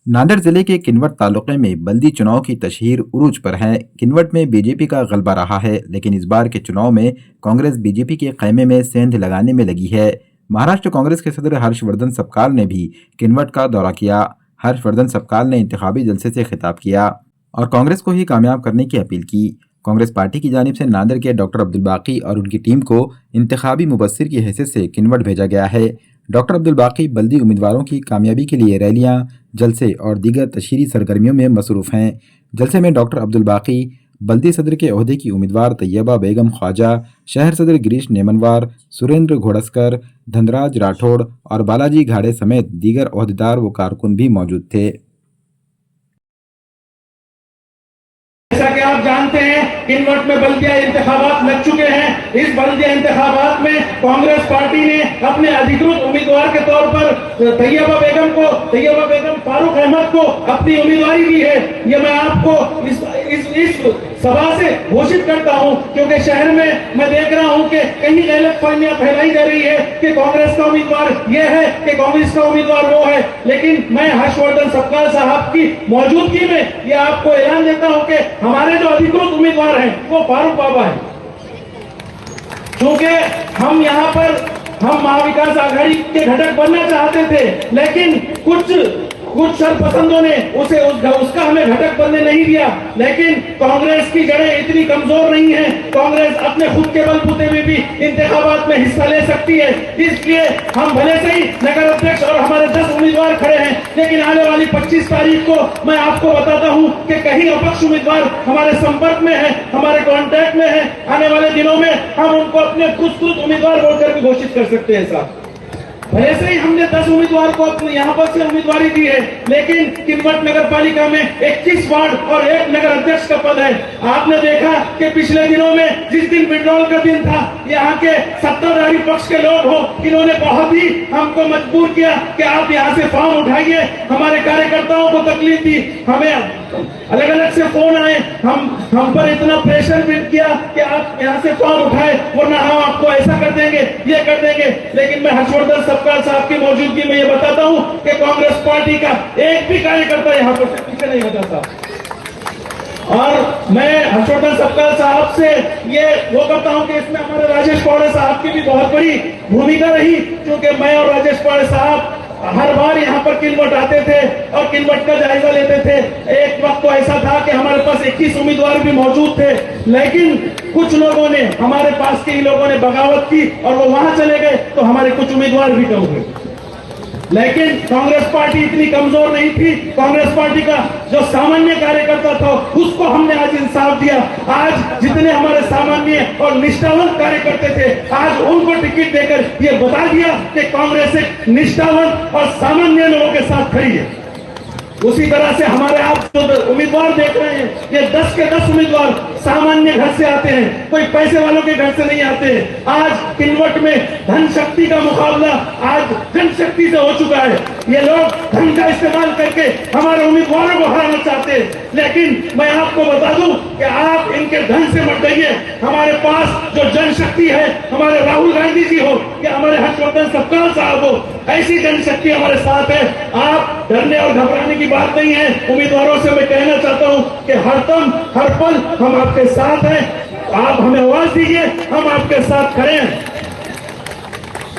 नांदेड़ जिले के किन्वट तालुके में बल्दी चुनाव की तशहीर उरूज पर है। किन्वट में बीजेपी का गलबा रहा है, लेकिन इस बार के चुनाव में कांग्रेस बीजेपी के खैमे में सेंध लगाने में लगी है। महाराष्ट्र कांग्रेस के सदर हर्षवर्धन सपकाल ने भी किन्वट का दौरा किया। हर्षवर्धन सपकाल ने इंतखाबी जलसे से खिताब किया और कांग्रेस को ही कामयाब करने की अपील की। कांग्रेस पार्टी की जानिब से नांदेड़ के डॉक्टर अब्दुल बाकी और उनकी टीम को इंतखाबी मुबस्सिर की हैसियत से किन्वट भेजा गया है। डॉक्टर अब्दुल बाकी बल्दी उम्मीदवारों की कामयाबी के लिए रैलियां, जलसे और दीगर तशहीरी सरगर्मियों में मसरूफ़ हैं। जलसे में डॉक्टर अब्दुल बाकी बल्दी सदर के ओहदे की उम्मीदवार तैयबा बेगम ख्वाजा, शहर सदर गिरीश नेमनवार, सुरेंद्र घोड़स्कर, धनराज राठौड़ और बालाजी घाड़े समेत दीगर ओहदेदार व कारकुन भी मौजूद थे। जैसा कि आप जानते हैं, किन्वट में बल्दिया इंतखाबात लग चुके हैं। इस बल्दिया इंतखाबात में कांग्रेस पार्टी ने अपने अधिकृत उम्मीदवार के तौर पर तैयबा बेगम फारूक अहमद को अपनी उम्मीदवारी दी है। ये मैं आपको इस सभा से घोषित करता हूं, क्योंकि शहर में मैं देख रहा हूं कि कहीं गलतफहमियां फैलाई जा रही है कि कांग्रेस का उम्मीदवार ये है कि कांग्रेस का उम्मीदवार वो है। लेकिन मैं हर्षवर्धन सपकाल साहब की मौजूदगी में ये आपको ऐलान देता हूं कि हमारे जो अधिकृत उम्मीदवार हैं वो फारूक बाबा है। क्योंकि हम यहाँ पर महाविकास आघाड़ी के घटक बनना चाहते थे, लेकिन कुछ सरपसंदों ने उसका हमें घटक बनने नहीं दिया। लेकिन कांग्रेस की जड़ें इतनी कमजोर नहीं है, कांग्रेस अपने खुद के बलबूते में भी इंतखाबात में हिस्सा ले सकती है। इसलिए हम भले से ही नगर अध्यक्ष और हमारे 10 उम्मीदवार खड़े हैं, लेकिन आने वाली 25 तारीख को मैं आपको बताता हूं कि कहीं अपक्ष उम्मीदवार हमारे संपर्क में है, हमारे कॉन्टैक्ट में है। आने वाले दिनों में हम उनको अपने पुरस्कृत उम्मीदवार बोलकर भी घोषित कर सकते हैं। साहब, भले से ही हमने 10 उम्मीदवार को अपने यहाँ पर से उम्मीदवारी दी है, लेकिन किन्वट नगर पालिका में 21 वार्ड और 1 नगर अध्यक्ष का पद है। आपने देखा कि पिछले दिनों में जिस दिन विड्रॉल का दिन था, यहाँ के सत्ताधारी पक्ष के लोग हो, इन्होंने बहुत ही हमको मजबूर किया कि आप यहाँ से फॉर्म उठाइए। हमारे कार्यकर्ताओं को तकलीफ दी, हमें अलग अलग से फोन आए, हम पर इतना प्रेशर भी किया कि आप यहाँ से फॉर्म उठाए, वरना हम आपको ऐसा कर देंगे, ये कर देंगे। लेकिन मैं हर्षवर्धन सपकाल साहब की मौजूदगी में ये बताता हूँ कि कांग्रेस पार्टी का एक भी कार्यकर्ता यहाँ पर से पीछे नहीं हटा था। और मैं हर्षवर्धन सपकाल साहब से ये वो करता हूँ कि इसमें हमारे राजेश पौड़े साहब की भी बहुत बड़ी भूमिका रही, क्योंकि मैं और राजेश पौड़े साहब हर बार यहाँ पर किन्वट आते थे और किन्वट का जायजा लेते थे। एक वक्त तो ऐसा था कि हमारे पास 21 उम्मीदवार भी मौजूद थे, लेकिन कुछ लोगों ने, हमारे पास के ही लोगों ने बगावत की और वो वहां चले गए, तो हमारे कुछ उम्मीदवार भी कम हुए। लेकिन कांग्रेस पार्टी इतनी कमजोर नहीं थी। कांग्रेस पार्टी का जो सामान्य कार्यकर्ता था, उसको हमने आज इंसाफ दिया। आज जितने हमारे सामान्य और निष्ठावान कार्यकर्ता थे, आज उनको टिकट देकर ये बता दिया कि कांग्रेस एक निष्ठावान और सामान्य लोगों के साथ खड़ी है। उसी तरह से हमारे आप जो उम्मीदवार देख रहे हैं, ये 10 के 10 उम्मीदवार सामान्य घर से आते हैं, कोई पैसे वालों के घर से नहीं आते हैं। आज किन्वट में धन शक्ति का मुकाबला आज जनशक्ति से हो चुका है। ये लोग धन का इस्तेमाल करके हमारे उम्मीदवारों को हराना चाहते हैं, लेकिन मैं आपको बता दूं कि आप इनके धन से मत डरिए। हमारे पास जो जनशक्ति है, हमारे राहुल गांधी जी हो या हमारे हर्षवर्धन सपकाल साहब हो, ऐसी जनशक्ति हमारे साथ है। आप डरने और घबराने की बात नहीं है। उम्मीदवारों से मैं कहना चाहता हूं कि हर पल हम आपके साथ हैं। आप हमें आवाज दीजिए, हम आपके साथ खड़े हैं।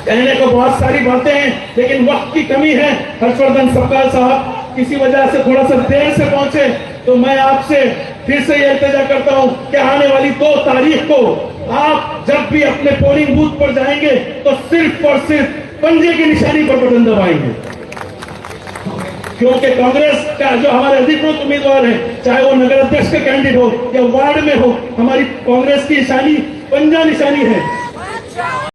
कहने को बहुत सारी बातें हैं, लेकिन वक्त की कमी है। हर्षवर्धन सपकाल साहब किसी वजह से थोड़ा सा देर से पहुंचे, तो मैं आपसे फिर से यह इल्तिजा करता हूं कि आने वाली 2 तारीख को आप जब भी अपने पोलिंग बूथ पर जाएंगे, तो सिर्फ और सिर्फ पंजे की निशानी पर बटन दबाएंगे, क्योंकि कांग्रेस का जो हमारे अधिकृत उम्मीदवार हैं, चाहे वो नगर अध्यक्ष के कैंडिडेट हो या वार्ड में हो, हमारी कांग्रेस की निशानी पंजा निशानी है।